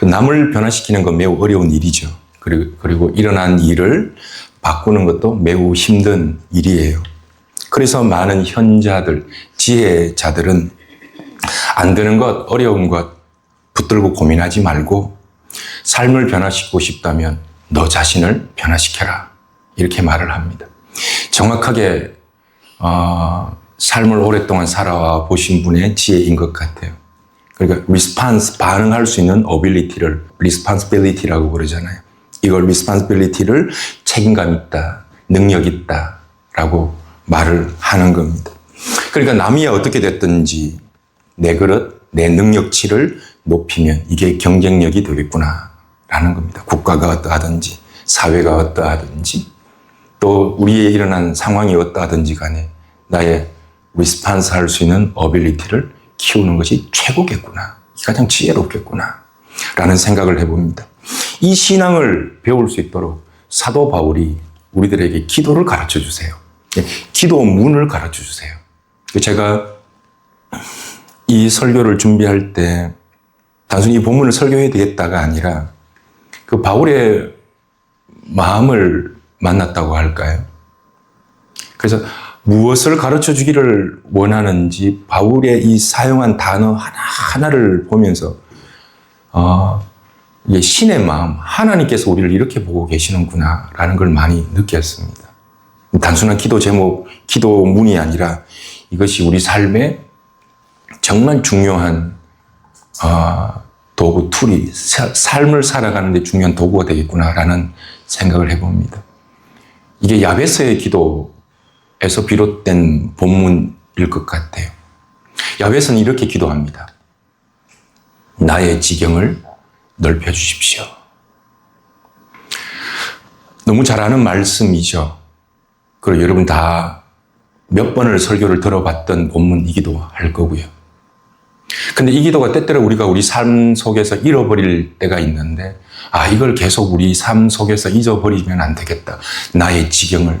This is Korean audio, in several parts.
그 남을 변화시키는 건 매우 어려운 일이죠. 그리고 일어난 일을 바꾸는 것도 매우 힘든 일이에요. 그래서 많은 현자들, 지혜자들은 안 되는 것, 어려운 것 붙들고 고민하지 말고 삶을 변화시키고 싶다면 너 자신을 변화시켜라. 이렇게 말을 합니다. 정확하게 삶을 오랫동안 살아와 보신 분의 지혜인 것 같아요. 그러니까 response, 반응할 수 있는 ability를 responsibility라고 그러잖아요. 이걸 responsibility를 책임감 있다, 능력 있다라고 말을 하는 겁니다. 그러니까 남이 어떻게 됐든지 내 그릇, 내 능력치를 높이면 이게 경쟁력이 되겠구나라는 겁니다. 국가가 어떠하든지 사회가 어떠하든지 또 우리에 일어난 상황이 어떠하든지 간에 나의 리스판스 할 수 있는 어빌리티를 키우는 것이 최고겠구나. 가장 지혜롭겠구나. 라는 생각을 해봅니다. 이 신앙을 배울 수 있도록 사도 바울이 우리들에게 기도를 가르쳐 주세요. 기도문을 가르쳐 주세요. 제가 이 설교를 준비할 때 단순히 이 본문을 설교해야 되겠다가 아니라 그 바울의 마음을 만났다고 할까요? 그래서 무엇을 가르쳐 주기를 원하는지 바울의 이 사용한 단어 하나하나를 보면서 이게 신의 마음, 하나님께서 우리를 이렇게 보고 계시는구나라는 걸 많이 느꼈습니다. 단순한 기도 제목, 기도문이 아니라 이것이 우리 삶에 정말 중요한 도구, 툴이 삶을 살아가는 데 중요한 도구가 되겠구나라는 생각을 해봅니다. 이게 야베스의 기도에서 비롯된 본문일 것 같아요. 야베스는 이렇게 기도합니다. 나의 지경을 넓혀주십시오. 너무 잘 아는 말씀이죠. 그리고 여러분 다 몇 번을 설교를 들어봤던 본문이기도 할 거고요. 근데 이 기도가 때때로 우리가 우리 삶 속에서 잃어버릴 때가 있는데 이걸 계속 우리 삶 속에서 잊어버리면 안 되겠다. 나의 지경을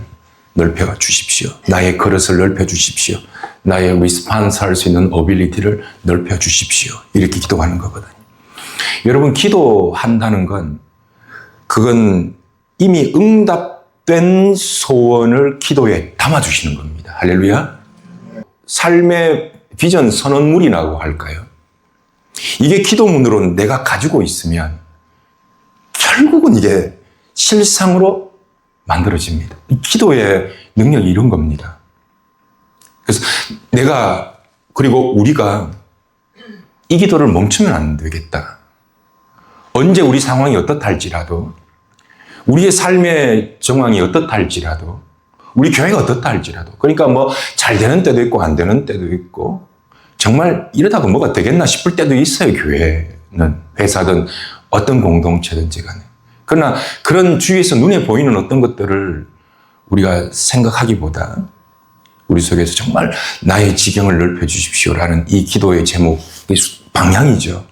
넓혀 주십시오. 나의 그릇을 넓혀 주십시오. 나의 리스판스 할 수 있는 어빌리티를 넓혀 주십시오. 이렇게 기도하는 거거든요. 여러분 기도한다는 건 그건 이미 응답된 소원을 기도에 담아주시는 겁니다. 할렐루야. 삶의 비전 선언물이라고 할까요? 이게 기도문으로 내가 가지고 있으면 결국은 이게 실상으로 만들어집니다. 기도의 능력이 이런 겁니다. 그래서 그리고 우리가 이 기도를 멈추면 안 되겠다. 언제 우리 상황이 어떻다 할지라도, 우리의 삶의 정황이 어떻다 할지라도, 우리 교회가 어떻다 할지라도, 그러니까 잘 되는 때도 있고 안 되는 때도 있고 정말 이러다가 뭐가 되겠나 싶을 때도 있어요. 교회는 회사든 어떤 공동체든지 간에. 그러나 그런 주위에서 눈에 보이는 어떤 것들을 우리가 생각하기보다 우리 속에서 정말 나의 지경을 넓혀 주십시오라는 이 기도의 제목, 방향이죠.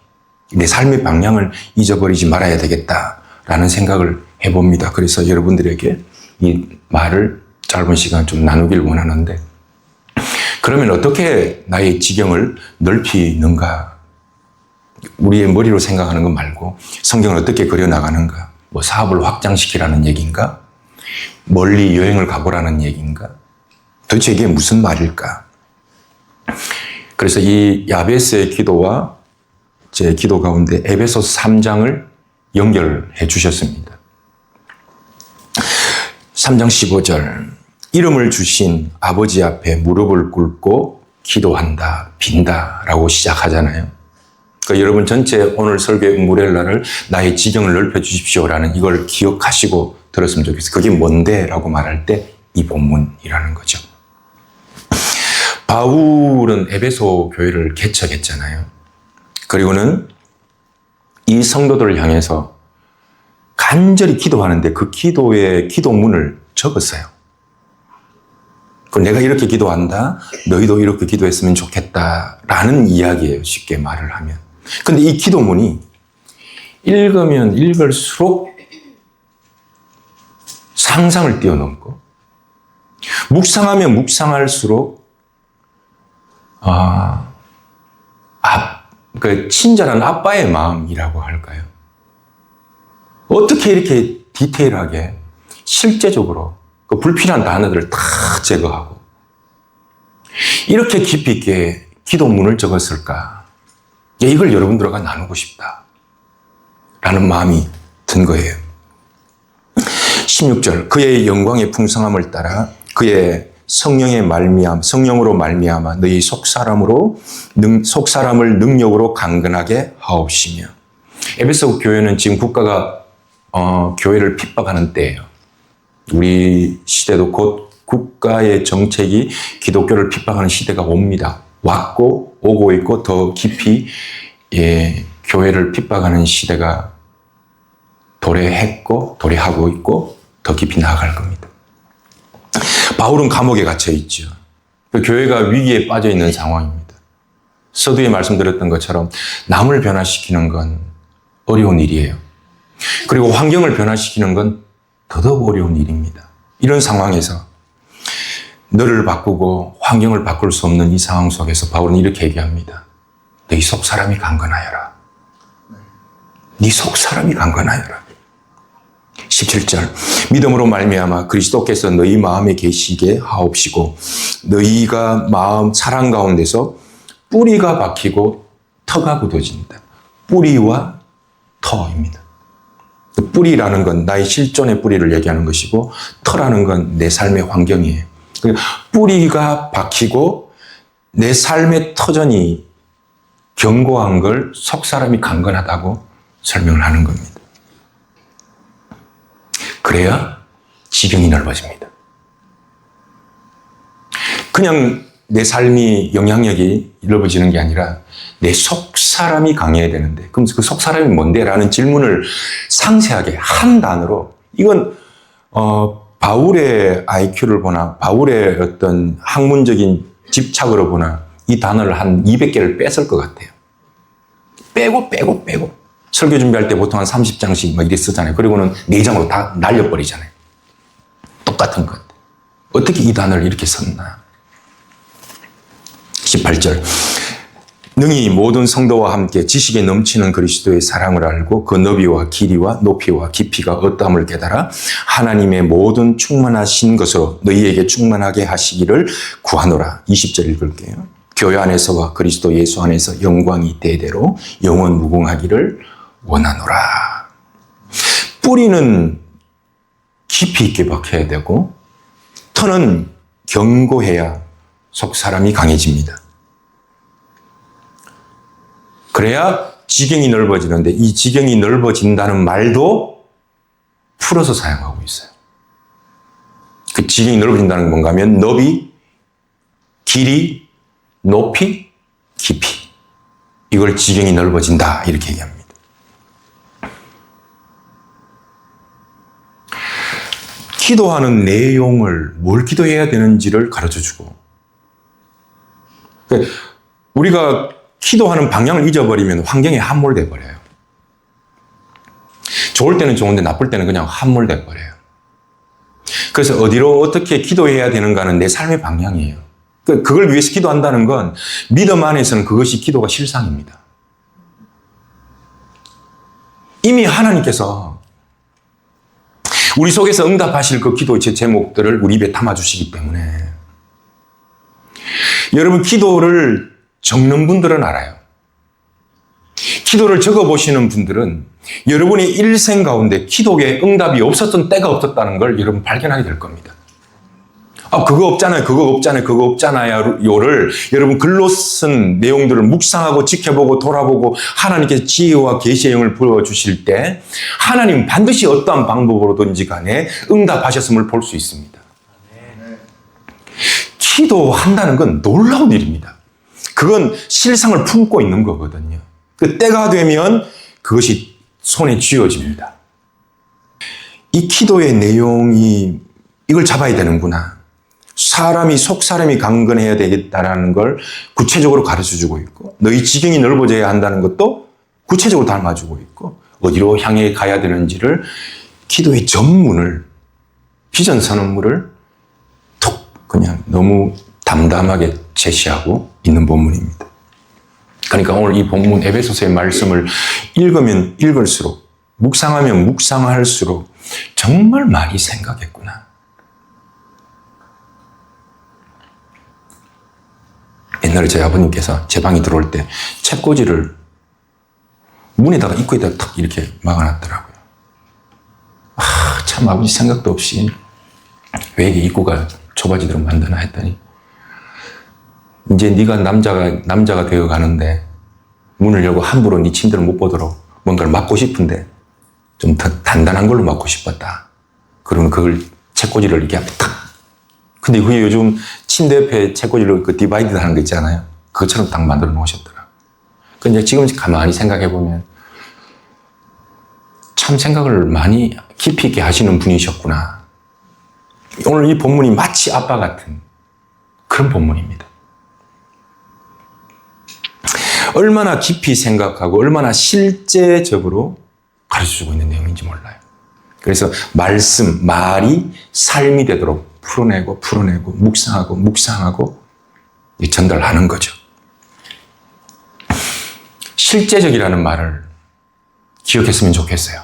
내 삶의 방향을 잊어버리지 말아야 되겠다라는 생각을 해봅니다. 그래서 여러분들에게 이 말을 짧은 시간 좀 나누길 원하는데, 그러면 어떻게 나의 지경을 넓히는가? 우리의 머리로 생각하는 것 말고 성경을 어떻게 그려나가는가? 사업을 확장시키라는 얘기인가? 멀리 여행을 가보라는 얘기인가? 도대체 이게 무슨 말일까? 그래서 이 야베스의 기도와 제 기도 가운데 에베소서 3장을 연결해 주셨습니다. 3장 15절. 이름을 주신 아버지 앞에 무릎을 꿇고 기도한다, 빈다 라고 시작하잖아요. 그러니까 여러분 전체 오늘 설교의 음브렐라를 나의 지경을 넓혀 주십시오라는 이걸 기억하시고 들었으면 좋겠어요. 그게 뭔데? 라고 말할 때 이 본문이라는 거죠. 바울은 에베소 교회를 개척했잖아요. 그리고는 이 성도들을 향해서 간절히 기도하는데 그 기도의 기도문을 적었어요. 내가 이렇게 기도한다. 너희도 이렇게 기도했으면 좋겠다라는 이야기예요. 쉽게 말을 하면. 근데 이 기도문이 읽으면 읽을수록 상상을 뛰어넘고 묵상하면 묵상할수록 그 친절한 아빠의 마음이라고 할까요? 어떻게 이렇게 디테일하게 실제적으로 그 불필요한 단어들을 다 제거하고 이렇게 깊이 있게 기도문을 적었을까? 이걸 여러분들과 나누고 싶다 라는 마음이 든 거예요. 16절, 그의 영광의 풍성함을 따라 그의 성령으로 말미암아 너희 속사람을 능력으로 강건하게 하옵시며. 에베소 교회는 지금 국가가 교회를 핍박하는 때예요. 우리 시대도 곧 국가의 정책이 기독교를 핍박하는 시대가 옵니다. 왔고 오고 있고 더 깊이 교회를 핍박하는 시대가 도래하고 있고 더 깊이 나아갈 겁니다. 바울은 감옥에 갇혀 있죠. 교회가 위기에 빠져 있는 상황입니다. 서두에 말씀드렸던 것처럼 남을 변화시키는 건 어려운 일이에요. 그리고 환경을 변화시키는 건 더더욱 어려운 일입니다. 이런 상황에서 너를 바꾸고 환경을 바꿀 수 없는 이 상황 속에서 바울은 이렇게 얘기합니다. 너희 속사람이 강건하여라. 네 속사람이 강건하여라. 17절, 믿음으로 말미암아 그리스도께서 너희 마음에 계시게 하옵시고 너희가 사랑 가운데서 뿌리가 박히고 터가 굳어진다. 뿌리와 터입니다. 뿌리라는 건 나의 실존의 뿌리를 얘기하는 것이고 터라는 건 내 삶의 환경이에요. 뿌리가 박히고 내 삶의 터전이 견고한 걸 속사람이 강건하다고 설명을 하는 겁니다. 그래야 지경이 넓어집니다. 그냥 내 삶이 영향력이 넓어지는 게 아니라 내 속사람이 강해야 되는데 그럼 그 속사람이 뭔데? 라는 질문을 상세하게 한 단어로 이건 바울의 IQ를 보나 바울의 어떤 학문적인 집착으로 보나 이 단어를 한 200개를 뺐을 것 같아요. 빼고 설교 준비할 때 보통 한 30장씩 막 이렇게 쓰잖아요. 그리고는 4장으로 다 날려버리잖아요. 똑같은 것. 어떻게 이 단어를 이렇게 썼나? 18절. 능히 모든 성도와 함께 지식에 넘치는 그리스도의 사랑을 알고 그 너비와 길이와 높이와 깊이가 어떠함을 깨달아 하나님의 모든 충만하신 것으로 너희에게 충만하게 하시기를 구하노라. 20절 읽을게요. 교회 안에서와 그리스도 예수 안에서 영광이 대대로 영원 무궁하기를 원하노라. 뿌리는 깊이 있게 박혀야 되고 터는 견고해야 속사람이 강해집니다. 그래야 지경이 넓어지는데 이 지경이 넓어진다는 말도 풀어서 사용하고 있어요. 그 지경이 넓어진다는 건 뭔가 하면 너비, 길이, 높이, 깊이. 이걸 지경이 넓어진다 이렇게 얘기합니다. 기도하는 내용을 뭘 기도해야 되는지를 가르쳐주고 우리가 기도하는 방향을 잊어버리면 환경에 함몰돼 버려요. 좋을 때는 좋은데 나쁠 때는 그냥 함몰돼 버려요. 그래서 어디로 어떻게 기도해야 되는가는 내 삶의 방향이에요. 그걸 위해서 기도한다는 건 믿음 안에서는 그것이 기도가 실상입니다. 이미 하나님께서 우리 속에서 응답하실 그 기도의 제목들을 우리 입에 담아주시기 때문에 여러분 기도를 적는 분들은 알아요. 기도를 적어보시는 분들은 여러분의 일생 가운데 기도에 응답이 없었던 때가 없었다는 걸 여러분 발견하게 될 겁니다. 그거 없잖아요. 요를 여러분 글로 쓴 내용들을 묵상하고 지켜보고 돌아보고 하나님께서 지혜와 계시의 영을 부어주실 때 하나님 반드시 어떠한 방법으로든지 간에 응답하셨음을 볼 수 있습니다. 기도한다는 건 놀라운 일입니다. 그건 실상을 품고 있는 거거든요. 그 때가 되면 그것이 손에 쥐어집니다. 이 기도의 내용이 이걸 잡아야 되는구나. 속사람이 강건해야 되겠다라는 걸 구체적으로 가르쳐주고 있고 너희 지경이 넓어져야 한다는 것도 구체적으로 닮아주고 있고 어디로 향해 가야 되는지를 기도의 전문을 비전 선언물을 톡 그냥 너무 담담하게 제시하고 있는 본문입니다. 그러니까 오늘 이 본문 에베소서의 말씀을 읽으면 읽을수록 묵상하면 묵상할수록 정말 많이 생각했구나. 옛날에 저희 아버님께서 제 방에 들어올 때 책꽂이를 문에다가 입구에다가 탁 이렇게 막아놨더라고요. 참 아버지 생각도 없이 왜 이게 입구가 좁아지도록 만드나 했더니 이제 네가 남자가 되어 가는데 문을 열고 함부로 네 침대를 못 보도록 뭔가를 막고 싶은데 좀 더 단단한 걸로 막고 싶었다. 그러면 그걸 책꽂이를 이렇게 탁. 근데 그게 요즘 침대 옆에 책꽂이를 그 디바이드 하는 거 있잖아요. 그것처럼 딱 만들어 놓으셨더라고요. 근데 지금 가만히 생각해 보면 참 생각을 많이 깊이 있게 하시는 분이셨구나. 오늘 이 본문이 마치 아빠 같은 그런 본문입니다. 얼마나 깊이 생각하고 얼마나 실제적으로 가르쳐주고 있는 내용인지 몰라요. 그래서 말이 삶이 되도록 풀어내고 묵상하고 전달하는 거죠. 실제적이라는 말을 기억했으면 좋겠어요.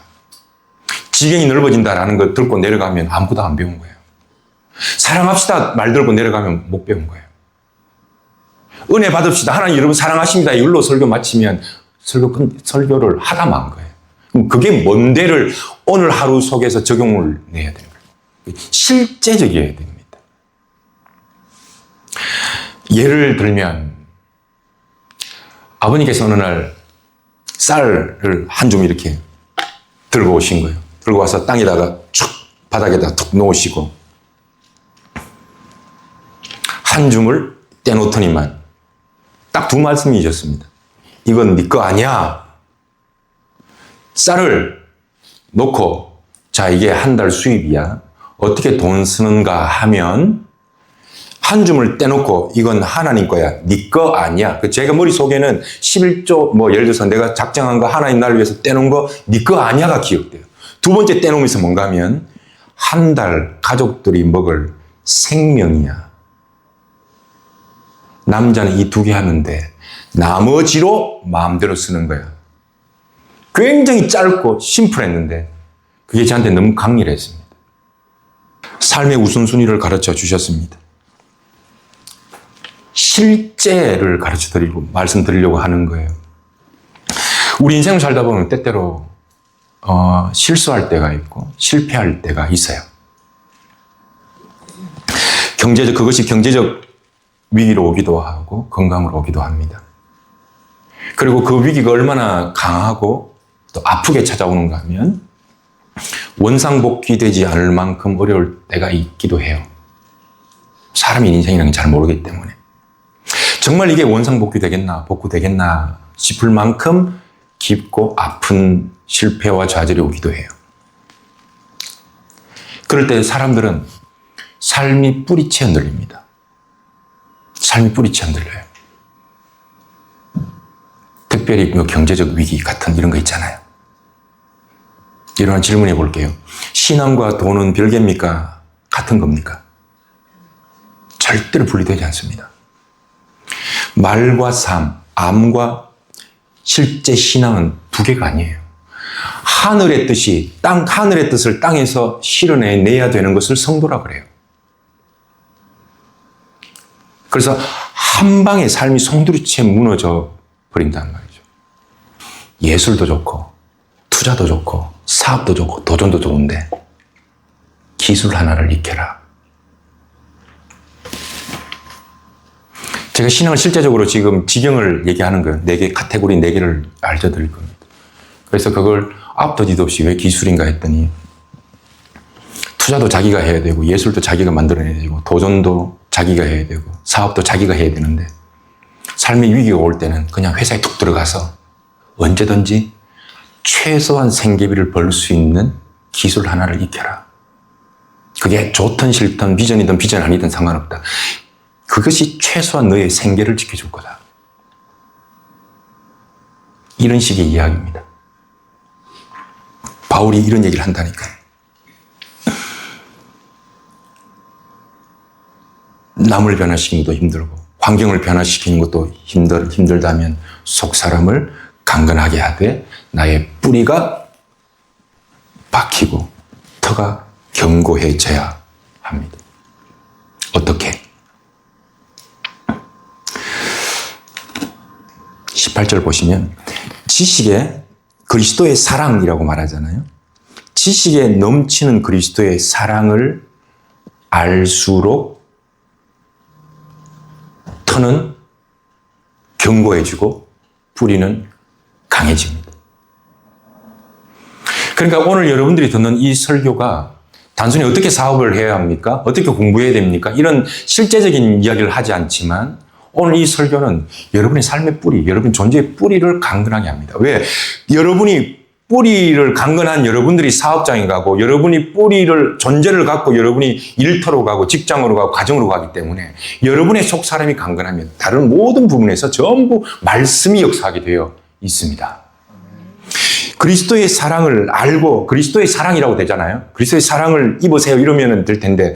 지경이 넓어진다라는 거 듣고 내려가면 아무것도 안 배운 거예요. 사랑합시다 말 들고 내려가면 못 배운 거예요. 은혜 받읍시다. 하나님 여러분 사랑하십니다. 이걸로 설교 마치면 설교를 하다 만 거예요. 그럼 그게 뭔데를 오늘 하루 속에서 적용을 내야 되는 거예요. 실제적이어야 됩니다. 예를 들면 아버님께서 어느 날 쌀을 한 줌 이렇게 들고 오신 거예요. 들고 와서 땅에다가 쭉 바닥에다 툭 놓으시고 한 줌을 떼놓더니만 딱 두 말씀이 있었습니다. 이건 네 거 아니야. 쌀을 놓고 자 이게 한 달 수입이야. 어떻게 돈 쓰는가 하면 한 줌을 떼놓고 이건 하나님 거야. 네 거 아니야. 제가 머릿속에는 11조 예를 들어서 내가 작정한 거 하나님 나를 위해서 떼놓은 거 네 거 아니야가 기억돼요. 두 번째 떼놓으면서 뭔가 하면 한 달 가족들이 먹을 생명이야. 남자는 이 두 개 하면 돼. 나머지로 마음대로 쓰는 거야. 굉장히 짧고 심플했는데 그게 저한테 너무 강렬했습니다. 삶의 우선순위를 가르쳐 주셨습니다. 실제를 가르쳐 드리고 말씀드리려고 하는 거예요. 우리 인생을 살다 보면 때때로 실수할 때가 있고 실패할 때가 있어요. 그것이 경제적 위기로 오기도 하고 건강으로 오기도 합니다. 그리고 그 위기가 얼마나 강하고 또 아프게 찾아오는가 하면 원상복귀되지 않을 만큼 어려울 때가 있기도 해요. 사람의 인생이라는 게 잘 모르기 때문에. 정말 이게 원상복귀 되겠나, 복구 되겠나 싶을 만큼 깊고 아픈 실패와 좌절이 오기도 해요. 그럴 때 사람들은 삶이 뿌리채 흔들립니다. 삶이 뿌리채 흔들려요. 특별히 경제적 위기 같은 이런 거 있잖아요. 이런 질문해 볼게요. 신앙과 돈은 별개입니까? 같은 겁니까? 절대로 분리되지 않습니다. 말과 삶, 암과 실제 신앙은 두 개가 아니에요. 하늘의 뜻을 땅에서 실현해내야 되는 것을 성도라 그래요. 그래서 한 방에 삶이 송두리째 무너져 버린다는 말이죠. 예술도 좋고, 투자도 좋고, 사업도 좋고, 도전도 좋은데 기술 하나를 익혀라. 제가 신앙을 실제적으로 지금 지경을 얘기하는 거예요. 4개, 카테고리 4개를 알려드릴 겁니다. 그래서 그걸 앞도 뒤도 없이 왜 기술인가 했더니 투자도 자기가 해야 되고 예술도 자기가 만들어내야 되고 도전도 자기가 해야 되고 사업도 자기가 해야 되는데 삶의 위기가 올 때는 그냥 회사에 툭 들어가서 언제든지 최소한 생계비를 벌 수 있는 기술 하나를 익혀라. 그게 좋든 싫든 비전이든 비전 아니든 상관없다. 그것이 최소한 너의 생계를 지켜줄 거다. 이런 식의 이야기입니다. 바울이 이런 얘기를 한다니까요. 남을 변화시키는 것도 힘들고 환경을 변화시키는 것도 힘들다면 속 사람을 강건하게 하되 나의 뿌리가 박히고 터가 견고해져야 합니다. 어떻게? 18절 보시면 지식에 그리스도의 사랑이라고 말하잖아요. 지식에 넘치는 그리스도의 사랑을 알수록 터는 견고해지고 뿌리는 강해집니다. 그러니까 오늘 여러분들이 듣는 이 설교가 단순히 어떻게 사업을 해야 합니까? 어떻게 공부해야 됩니까? 이런 실제적인 이야기를 하지 않지만 오늘 이 설교는 여러분의 삶의 뿌리, 여러분 존재의 뿌리를 강건하게 합니다. 왜? 여러분이 뿌리를 강건한 여러분들이 사업장에 가고 여러분이 뿌리를 존재를 갖고 여러분이 일터로 가고 직장으로 가고 가정으로 가기 때문에 여러분의 속 사람이 강건하면 다른 모든 부분에서 전부 말씀이 역사하게 되어 있습니다. 그리스도의 사랑을 알고 그리스도의 사랑이라고 되잖아요. 그리스도의 사랑을 입으세요 이러면 될 텐데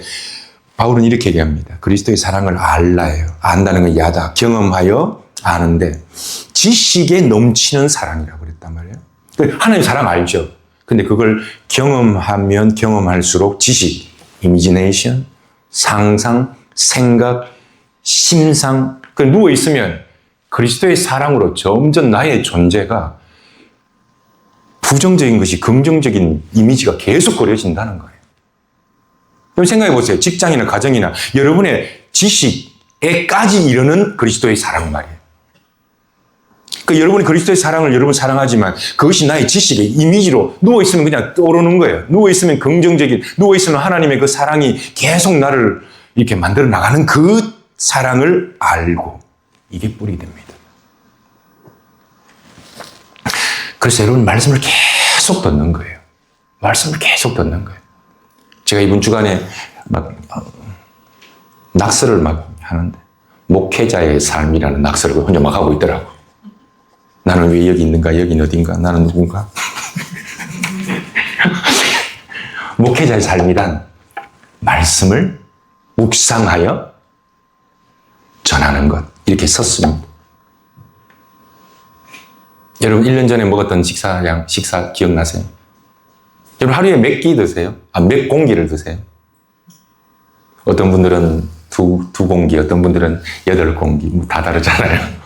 바울은 이렇게 얘기합니다. 그리스도의 사랑을 알라예요. 안다는 건 야다. 경험하여 아는데 지식에 넘치는 사랑이라고 그랬단 말이에요. 하나님 사랑 알죠. 근데 그걸 경험하면 경험할수록 지식, 이미지네이션, 상상, 생각, 심상, 그 누워있으면 그리스도의 사랑으로 점점 나의 존재가 부정적인 것이 긍정적인 이미지가 계속 그려진다는 거예요. 그럼 생각해 보세요. 직장이나 가정이나 여러분의 지식에까지 이르는 그리스도의 사랑 말이에요. 그 여러분이 그리스도의 사랑을 여러분 사랑하지만 그것이 나의 지식의 이미지로 누워있으면 그냥 떠오르는 거예요. 누워있으면 긍정적인, 누워있으면 하나님의 그 사랑이 계속 나를 이렇게 만들어 나가는 그 사랑을 알고 이게 뿌리 됩니다. 그래서 여러분 말씀을 계속 듣는 거예요. 말씀을 계속 듣는 거예요. 제가 이번 주간에 막 낙서를 막 하는데 목회자의 삶이라는 낙서를 혼자 막 하고 있더라고. 나는 왜 여기 있는가? 여기는 어딘가? 나는 누군가? 목회자의 삶이란 말씀을 묵상하여 전하는 것. 이렇게 썼습니다. 여러분 1년 전에 먹었던 식사 기억나세요? 여러분 하루에 몇 끼 드세요? 몇 공기를 드세요? 어떤 분들은 두 공기, 어떤 분들은 8공기, 다 다르잖아요.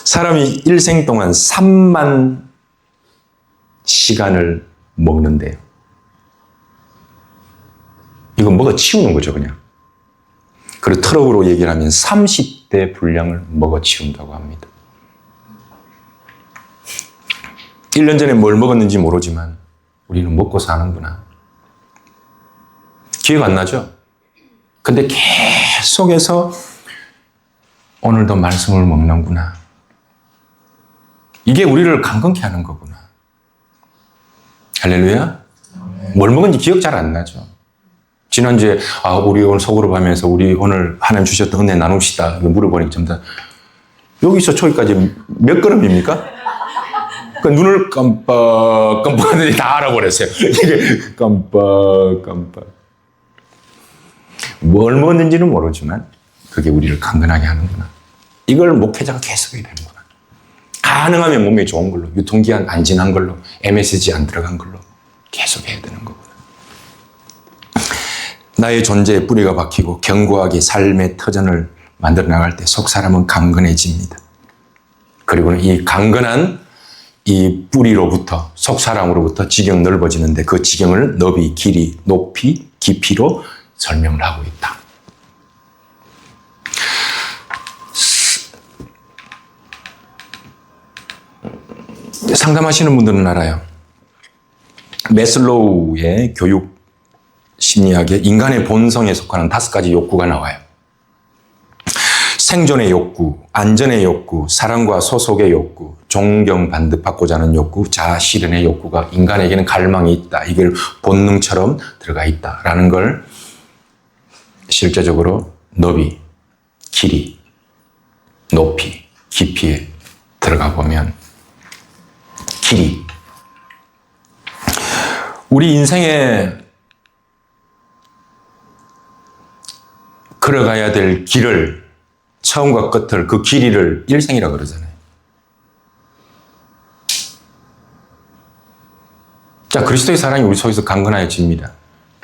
사람이 일생 동안 3만 시간을 먹는데요. 이건 먹어 치우는 거죠, 그냥. 그리고 트럭으로 얘기를 하면 30대 분량을 먹어 치운다고 합니다. 1년 전에 뭘 먹었는지 모르지만 우리는 먹고 사는구나. 기억 안 나죠? 근데 계속해서 오늘도 말씀을 먹는구나. 이게 우리를 강건케 하는 거구나. 할렐루야? 뭘 먹은지 기억 잘 안 나죠? 지난주에 우리 오늘 소그룹하면서 우리 오늘 하나님 주셨던 은혜 나눕시다 물어보니까 전부 여기서 저기까지 몇 걸음입니까? 그 눈을 깜빡하더니 다 알아버렸어요. 이게 깜빡. 뭘 먹었는지는 모르지만 그게 우리를 강건하게 하는구나. 이걸 목회자가 계속해야 되는구나. 가능하면 몸에 좋은 걸로, 유통기한 안 지난 걸로, MSG 안 들어간 걸로 계속해야 되는 거구나. 나의 존재에 뿌리가 박히고 견고하게 삶의 터전을 만들어 나갈 때 속 사람은 강건해집니다. 그리고는 이 강건한 이 뿌리로부터 속 사람으로부터 지경 넓어지는데 그 지경을 너비, 길이, 높이, 깊이로 설명을 하고 있다. 상담하시는 분들은 알아요. 매슬로우의 교육 심리학에 인간의 본성에 속하는 5가지 욕구가 나와요. 생존의 욕구, 안전의 욕구, 사랑과 소속의 욕구, 존경 받고자 하는 욕구, 자아 실현의 욕구가 인간에게는 갈망이 있다. 이걸 본능처럼 들어가 있다라는 걸 실제적으로 너비, 길이, 높이, 깊이에 들어가 보면 길이. 우리 인생에 걸어가야 될 길을 처음과 끝을 그 길이를 일생이라고 그러잖아요. 자, 그리스도의 사랑이 우리 속에서 강건해집니다.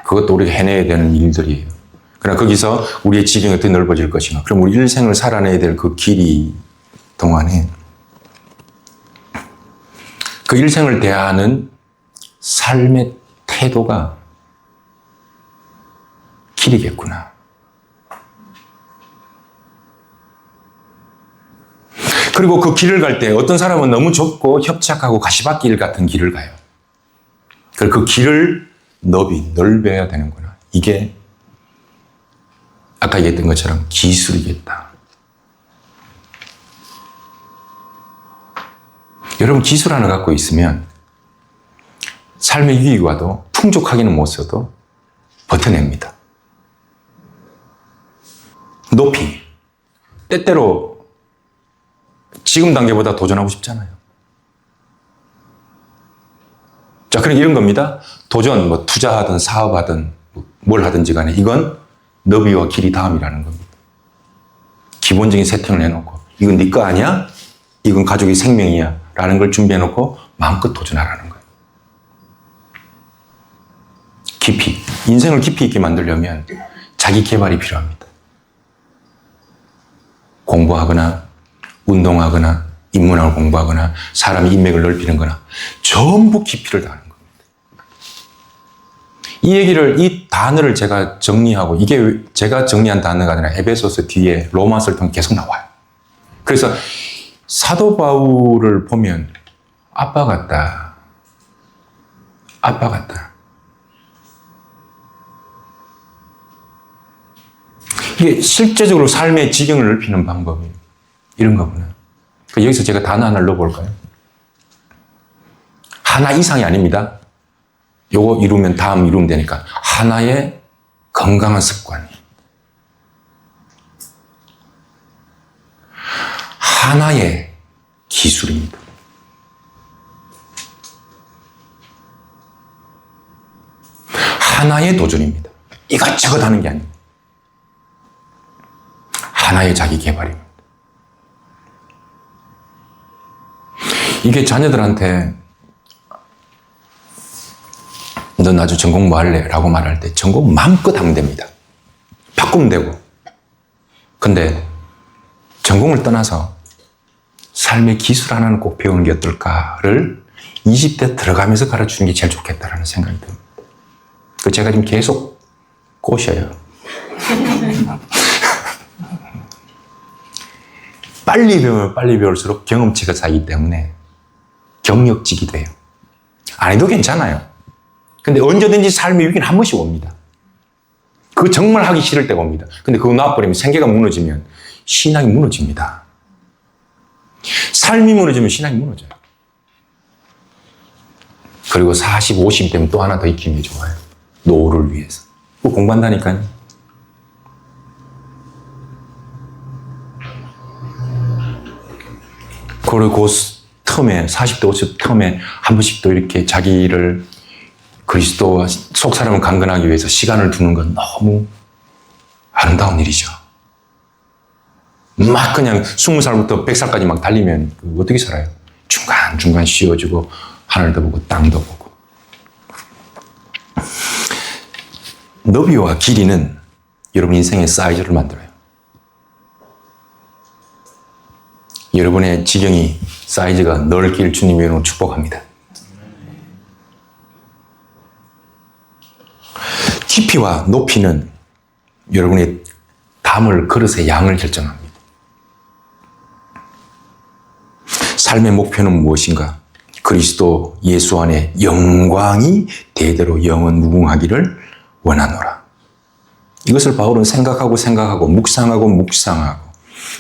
그것도 우리가 해내야 되는 일들이에요. 그러나 거기서 우리의 지경이 어떻게 넓어질 것인가. 그럼 우리 일생을 살아내야 될 그 길이 동안에 그 일생을 대하는 삶의 태도가 길이겠구나. 그리고 그 길을 갈 때 어떤 사람은 너무 좁고 협착하고 가시밭길 같은 길을 가요. 그리고 그 길을 넓혀야 되는구나. 이게 아까 얘기했던 것처럼 기술이겠다. 여러분 기술 하나 갖고 있으면 삶의 위기가 와도 풍족하기는 못 써도 버텨냅니다. 높이. 때때로 지금 단계보다 도전하고 싶잖아요. 자, 그럼 이런 겁니다. 도전, 뭐 투자하든 사업하든 뭘 하든지 간에 이건 너비와 길이 다음이라는 겁니다. 기본적인 세팅을 해놓고 이건 네 거 아니야? 이건 가족의 생명이야. 라는 걸 준비해놓고 마음껏 도전하라는 거예요. 깊이. 인생을 깊이 있게 만들려면 자기 개발이 필요합니다. 공부하거나 운동하거나 인문학을 공부하거나 사람의 인맥을 넓히는 거나 전부 깊이를 다하는 겁니다. 이 단어를 제가 정리하고 이게 제가 정리한 단어가 아니라 에베소서 뒤에 로마서를 통해 계속 나와요. 그래서 사도 바울을 보면 아빠 같다. 아빠 같다. 이게 실제적으로 삶의 지경을 넓히는 방법이 이런 거구나. 여기서 제가 단어 하나를 넣어볼까요? 하나 이상이 아닙니다. 요거 이루면 다음 이루면 되니까. 하나의 건강한 습관. 하나의 기술입니다. 하나의 도전입니다. 이것저것 하는 게 아닙니다. 하나의 자기 개발입니다. 이게 자녀들한테 너 나중에 전공 뭐 할래? 라고 말할 때 전공 마음껏 하면 됩니다. 바꾸면 되고. 근데 전공을 떠나서 삶의 기술 하나는 꼭 배우는 게 어떨까를 20대 들어가면서 가르치는 게 제일 좋겠다라는 생각이 듭니다. 그 제가 지금 계속 꼬셔요. 빨리 배우면 빨리 배울수록 경험치가 쌓이기 때문에 경력직이 돼요. 안 해도 괜찮아요. 근데 언제든지 삶의 위기는 한 번씩 옵니다. 그거 정말 하기 싫을 때가 옵니다. 근데 그거 놔버리면 생계가 무너지면 신앙이 무너집니다. 삶이 무너지면 신앙이 무너져요. 그리고 40, 50 되면 또 하나 더 익히는 게 좋아요. 노후를 위해서. 그거 공부한다니까요. 그리고 그 텀에, 40대, 50대 텀에 한 번씩 또 이렇게 자기를 그리스도와 속사람을 강건하기 위해서 시간을 두는 건 너무 아름다운 일이죠. 막 그냥 20살부터 100살까지 막 달리면 어떻게 살아요? 중간중간 쉬어주고 하늘도 보고 땅도 보고. 너비와 길이는 여러분 인생의 사이즈를 만들어요. 여러분의 지경이 사이즈가 넓길 주님의 이름으로 축복합니다. 깊이와 높이는 여러분의 담을 그릇의 양을 결정합니다. 삶의 목표는 무엇인가? 그리스도 예수 안에 영광이 대대로 영원 무궁하기를 원하노라. 이것을 바울은 생각하고 묵상하고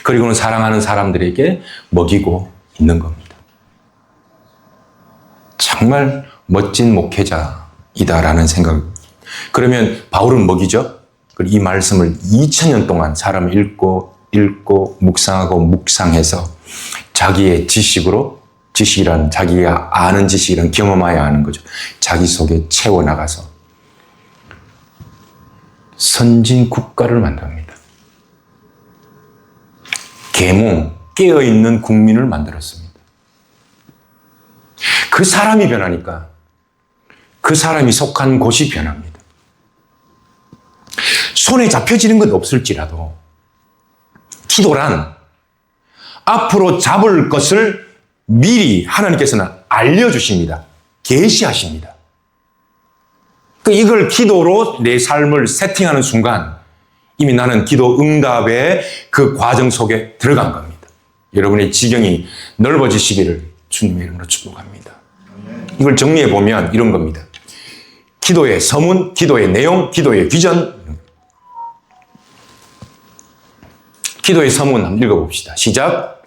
그리고는 사랑하는 사람들에게 먹이고 있는 겁니다. 정말 멋진 목회자이다라는 생각. 그러면 바울은 먹이죠? 이 말씀을 2000년 동안 사람을 읽고 묵상해서 자기의 지식이란 자기가 아는 지식이란 경험하여 아는 거죠. 자기 속에 채워나가서 선진 국가를 만듭니다. 계몽, 깨어있는 국민을 만들었습니다. 그 사람이 변하니까 그 사람이 속한 곳이 변합니다. 손에 잡혀지는 건 없을지라도 기도란 앞으로 잡을 것을 미리 하나님께서는 알려주십니다. 계시하십니다. 이걸 기도로 내 삶을 세팅하는 순간 이미 나는 기도 응답의 그 과정 속에 들어간 겁니다. 여러분의 지경이 넓어지시기를 주님의 이름으로 축복합니다. 이걸 정리해 보면 이런 겁니다. 기도의 서문, 기도의 내용, 기도의 비전. 기도의 서문 한번 읽어봅시다. 시작.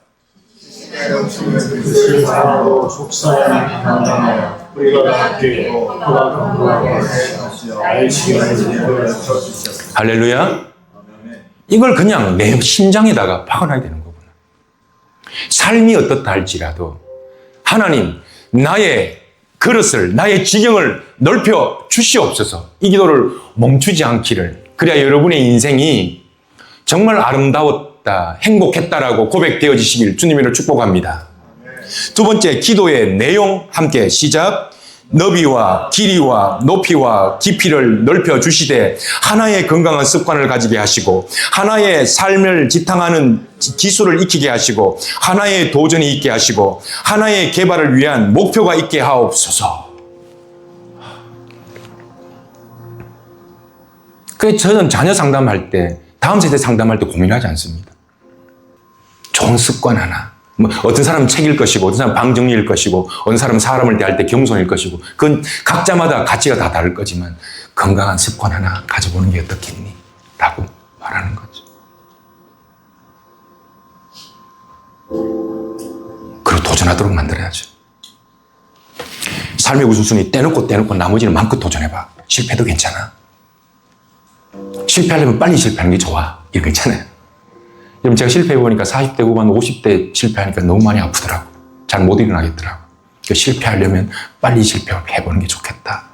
할렐루야. 이걸 그냥 내 심장에다가 박아놔야 되는 거구나. 삶이 어떻다 할지라도 하나님, 나의 그릇을, 나의 지경을 넓혀 주시옵소서. 이 기도를 멈추지 않기를. 그래야 여러분의 인생이 정말 아름다웠다, 행복했다라고 고백되어지시길 주님으로 축복합니다. 두 번째, 기도의 내용 함께 시작. 너비와 길이와 높이와 깊이를 넓혀 주시되 하나의 건강한 습관을 가지게 하시고 하나의 삶을 지향하는 기술을 익히게 하시고 하나의 도전이 있게 하시고 하나의 개발을 위한 목표가 있게 하옵소서. 그래서 저는 자녀 상담할 때, 다음 세대 상담할 때 고민하지 않습니다. 좋은 습관 하나. 어떤 사람은 책일 것이고, 어떤 사람은 방 정리일 것이고, 어떤 사람은 사람을 대할 때 겸손일 것이고, 그건 각자마다 가치가 다 다를 거지만, 건강한 습관 하나 가져보는 게 어떻겠니? 라고 말하는 거죠. 그리고 도전하도록 만들어야죠. 삶의 우선순위 떼놓고 나머지는 마음껏 도전해봐. 실패도 괜찮아. 실패하려면 빨리 실패하는 게 좋아. 이거 괜찮아요. 여러분, 제가 실패해보니까 40대 후반, 50대 실패하니까 너무 많이 아프더라고. 잘 못 일어나겠더라고. 그러니까 실패하려면 빨리 실패해보는 게 좋겠다.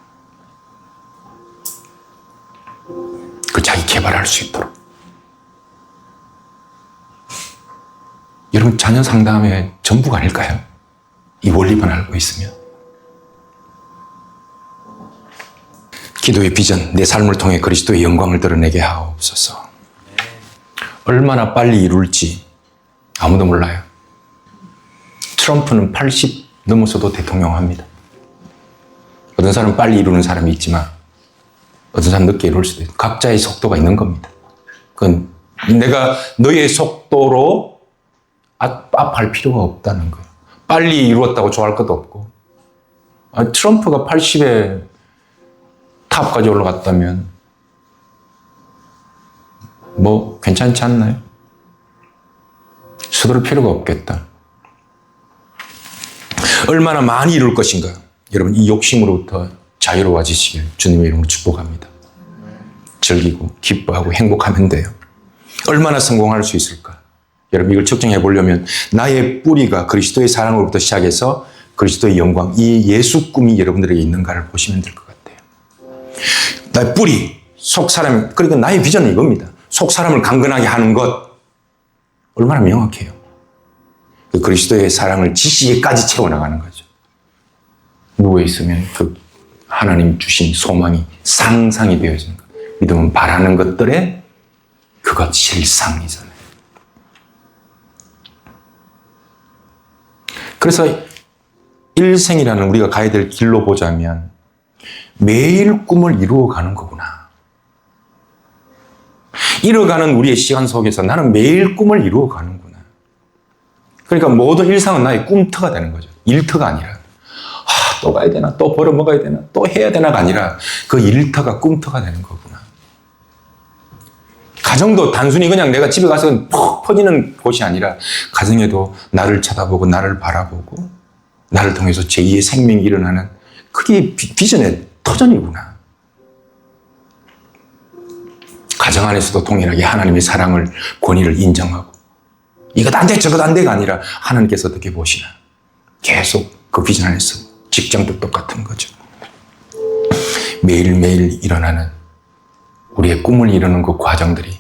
그 자기 개발할 수 있도록. 여러분, 자녀 상담의 전부가 아닐까요? 이 원리만 알고 있으면. 기도의 비전, 내 삶을 통해 그리스도의 영광을 드러내게 하옵소서. 얼마나 빨리 이룰지 아무도 몰라요. 트럼프는 80 넘어서도 대통령 합니다. 어떤 사람은 빨리 이루는 사람이 있지만 어떤 사람은 늦게 이룰 수도 있고 각자의 속도가 있는 겁니다. 그건 내가 너의 속도로 압할 필요가 없다는 거예요. 빨리 이루었다고 좋아할 것도 없고. 트럼프가 80에 탑까지 올라갔다면 뭐 괜찮지 않나요? 서두를 필요가 없겠다. 얼마나 많이 이룰 것인가. 여러분, 이 욕심으로부터 자유로워지시길 주님의 이름으로 축복합니다. 즐기고 기뻐하고 행복하면 돼요. 얼마나 성공할 수 있을까? 여러분, 이걸 측정해 보려면 나의 뿌리가 그리스도의 사랑으로부터 시작해서 그리스도의 영광, 이 예수 꿈이 여러분들에게 있는가를 보시면 될 것 같아요. 나의 뿌리, 속 사람, 그러니까 나의 비전은 이겁니다. 속 사람을 강건하게 하는 것, 얼마나 명확해요. 그 그리스도의 사랑을 지식에까지 채워나가는 거죠. 누워있으면 그 하나님 주신 소망이 상상이 되어지는 것. 믿음은 바라는 것들의 그것 실상이잖아요. 그래서 일생이라는 우리가 가야 될 길로 보자면 매일 꿈을 이루어가는 거구나. 이뤄가는 우리의 시간 속에서 나는 매일 꿈을 이루어가는구나. 그러니까 모든 일상은 나의 꿈터가 되는 거죠. 일터가 아니라 또 가야 되나, 또 벌어먹어야 되나, 또 해야 되나가 아니라 그 일터가 꿈터가 되는 거구나. 가정도 단순히 그냥 내가 집에 가서 푹 퍼지는 곳이 아니라 가정에도 나를 쳐다보고 나를 바라보고 나를 통해서 제2의 생명이 일어나는 그게 비전의 터전이구나. 가정 안에서도 동일하게 하나님의 사랑을, 권위를 인정하고 이것 안 돼, 저것 안 돼가 아니라 하나님께서 어떻게 보시나. 계속 그 비전 안에서 직장도 똑같은 거죠. 매일매일 일어나는 우리의 꿈을 이루는 그 과정들이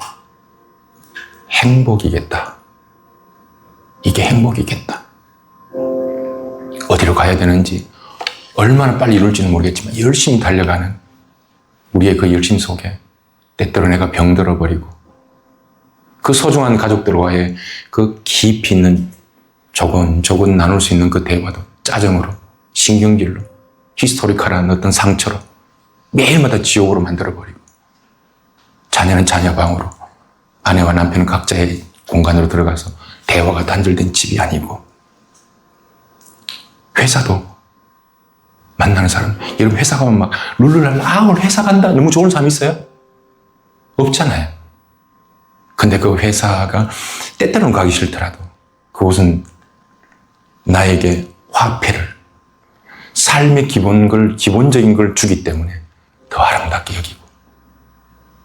행복이겠다. 이게 행복이겠다. 어디로 가야 되는지 얼마나 빨리 이룰지는 모르겠지만 열심히 달려가는 우리의 그 열심 속에 때때로 내가 병들어 버리고 그 소중한 가족들과의 그 깊이 있는 조곤조곤 나눌 수 있는 그 대화도 짜증으로, 신경질로, 히스토리컬한 어떤 상처로 매일마다 지옥으로 만들어버리고 자녀는 자녀 방으로, 아내와 남편은 각자의 공간으로 들어가서 대화가 단절된 집이 아니고 회사도 만나는 사람, 여러분 회사 가면 막 룰루랄라 오늘 회사 간다 너무 좋은 사람 있어요? 없잖아요. 근데 그 회사가 때때로는 가기 싫더라도 그곳은 나에게 화폐를, 삶의 기본적인 걸 주기 때문에 더 아름답게 여기고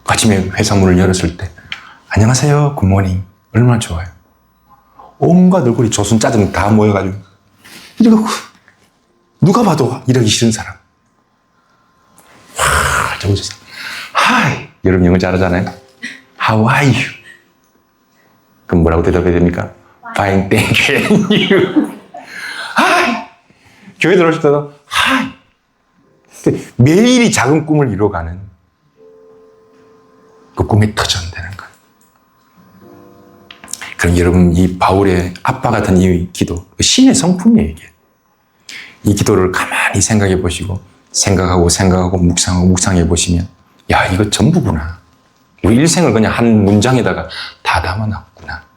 아침에 회사 문을 열었을 때 안녕하세요 굿모닝 얼마나 좋아요. 온갖 얼굴이 조순 짜증 다 모여가지고 이러고 누가 봐도 이러기 싫은 사람. 적어줘서 Hi 여러분 영어 잘하잖아요. How are you? 그럼 뭐라고 대답해야 됩니까? Fine, thank you. And you? Hi. 교회 들어오실 때도 Hi. 매일이 작은 꿈을 이뤄가는 그 꿈이 터전되는 거예요. 그럼 여러분 이 바울의 아빠 같은 이 기도, 신의 성품이에요 이게. 이 기도를 가만히 생각해 보시고 생각하고 묵상해 보시면 야 이거 전부구나. 우리 일생을 그냥 한 문장에다가 다 담아놨구나.